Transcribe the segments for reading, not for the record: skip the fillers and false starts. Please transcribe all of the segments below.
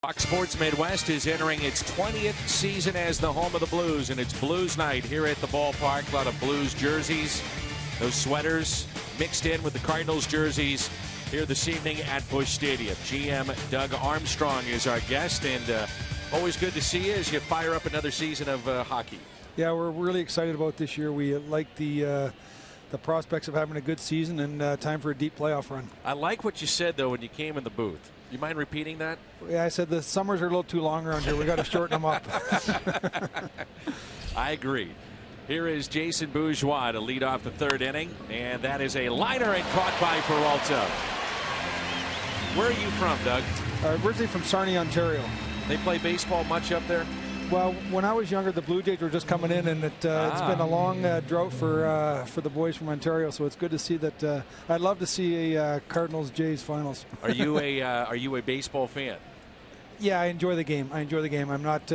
Fox Sports Midwest is entering its 20th season as the home of the Blues, and it's Blues night here at the ballpark. A lot of Blues jerseys, those sweaters mixed in with the Cardinals jerseys here this evening at Busch Stadium. GM Doug Armstrong is our guest, and always good to see you as you fire up another season of hockey. Yeah, we're really excited about this year. We like the prospects of having a good season and time for a deep playoff run. I like what you said, though, when you came in the booth. You mind repeating that? Yeah, I said the summers are a little too long around here. We got to shorten them up. I agree. Here is Jason Bourgeois to lead off the third inning, and that is a liner and caught by Peralta. Where are you from, Doug? Originally from Sarnia, Ontario. They play baseball much up there? Well, when I was younger, the Blue Jays were just coming in, and it's been a long drought for the boys from Ontario. So it's good to see that. I'd love to see a Cardinals Jays finals. Are you a baseball fan? Yeah, I enjoy the game. I'm not,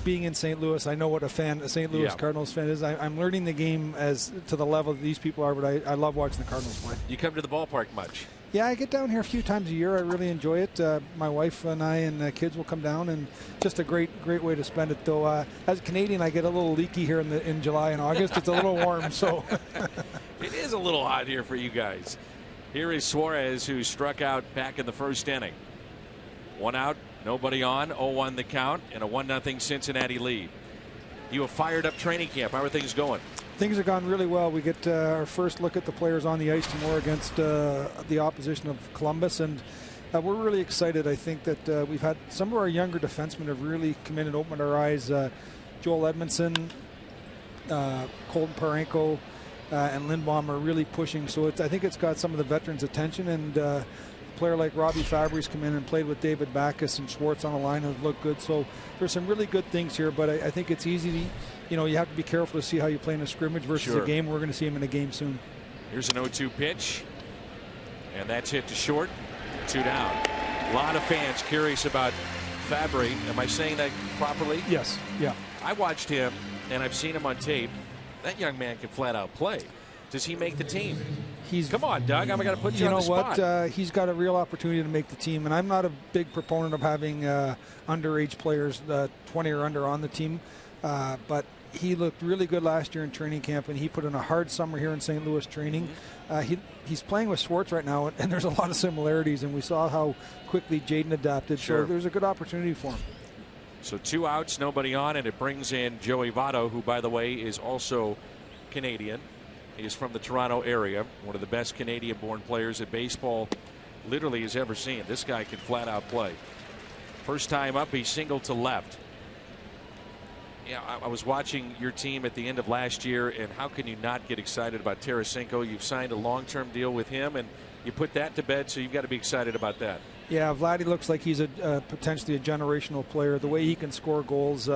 being in St. Louis. I know what a St. Louis Cardinals fan is. I'm learning the game as to the level that these people are, but I love watching the Cardinals play. You come to the ballpark much? Yeah, I get down here a few times a year. I really enjoy it. My wife and I and kids will come down, and just a great way to spend it. Though, as a Canadian, I get a little leaky here in July and August. It's a little warm, so. It is a little hot here for you guys. Here is Suarez, who struck out back in the first inning. One out, nobody on, 0-1 the count, and a 1-0 Cincinnati lead. You have fired up training camp. How are things going? Things have gone really well. We get our first look at the players on the ice tomorrow against the opposition of Columbus, and we're really excited. I think that we've had some of our younger defensemen have really come in and opened our eyes. Joel Edmondson, Colton Parenko, and Lindbaum are really pushing. So I think it's got some of the veterans' attention, and a player like Robbie Fabry's come in and played with David Backes and Schwartz on the line and looked good. So there's some really good things here, but I think it's easy to, you have to be careful to see how you play in a scrimmage versus a game. We're going to see him in a game soon. Here's an 0-2 pitch, and that's hit to short. 2 down. A lot of fans curious about Fabry. Am I saying that properly? Yes. Yeah. I watched him, and I've seen him on tape. That young man can flat out play. Does he make the team? Come on, Doug. I'm going to put you on the spot. You know what? He's got a real opportunity to make the team, and I'm not a big proponent of having underage players, 20 or under, on the team. But he looked really good last year in training camp, and he put in a hard summer here in St. Louis training. He's playing with Schwartz right now, and there's a lot of similarities, and we saw how quickly Jaden adapted. Sure. So there's a good opportunity for him. So 2 outs, nobody on, and it brings in Joey Votto, who, by the way, is also Canadian. He is from the Toronto area, one of the best Canadian-born players that baseball literally has ever seen. This guy can flat out play. First time up, he singled to left. Yeah, I was watching your team at the end of last year, and how can you not get excited about Tarasenko? You've signed a long-term deal with him, and you put that to bed, so you've got to be excited about that. Yeah, Vladdy looks like he's potentially a generational player. The way he can score goals,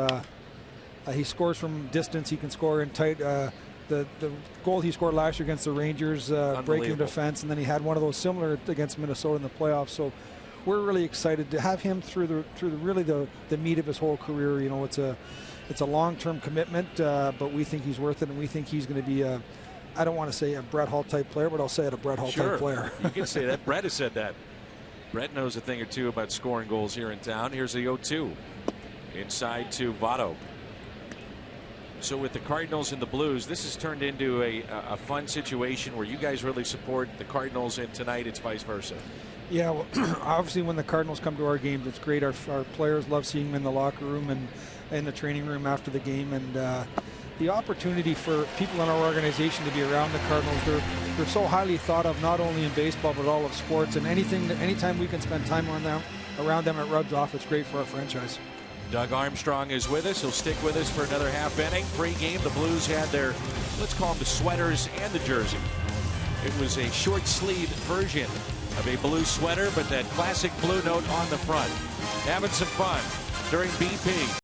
he scores from distance. He can score in tight. The goal he scored last year against the Rangers, breaking defense, and then he had one of those similar against Minnesota in the playoffs. So we're really excited to have him through the meat of his whole career. It's a long-term commitment, but we think he's worth it, and we think he's going to be I don't want to say a Brett Hull type player, but I'll say it, a Brett Hull type player. You can say that. Brett has said that. Brett knows a thing or two about scoring goals here in town. Here's the 0-2 inside to Votto. So with the Cardinals and the Blues, this has turned into a fun situation where you guys really support the Cardinals, and tonight it's vice versa. Yeah, well, obviously when the Cardinals come to our games, it's great. Our players love seeing them in the locker room and in the training room after the game, and the opportunity for people in our organization to be around the Cardinals, they're so highly thought of, not only in baseball but all of sports, and anytime we can spend time around them, it rubs off. It's great for our franchise. Doug Armstrong is with us. He'll stick with us for another half inning. Pre-game, the Blues had their, let's call them the sweaters and the jersey. It was a short-sleeved version of a blue sweater, but that classic blue note on the front. Having some fun during BP.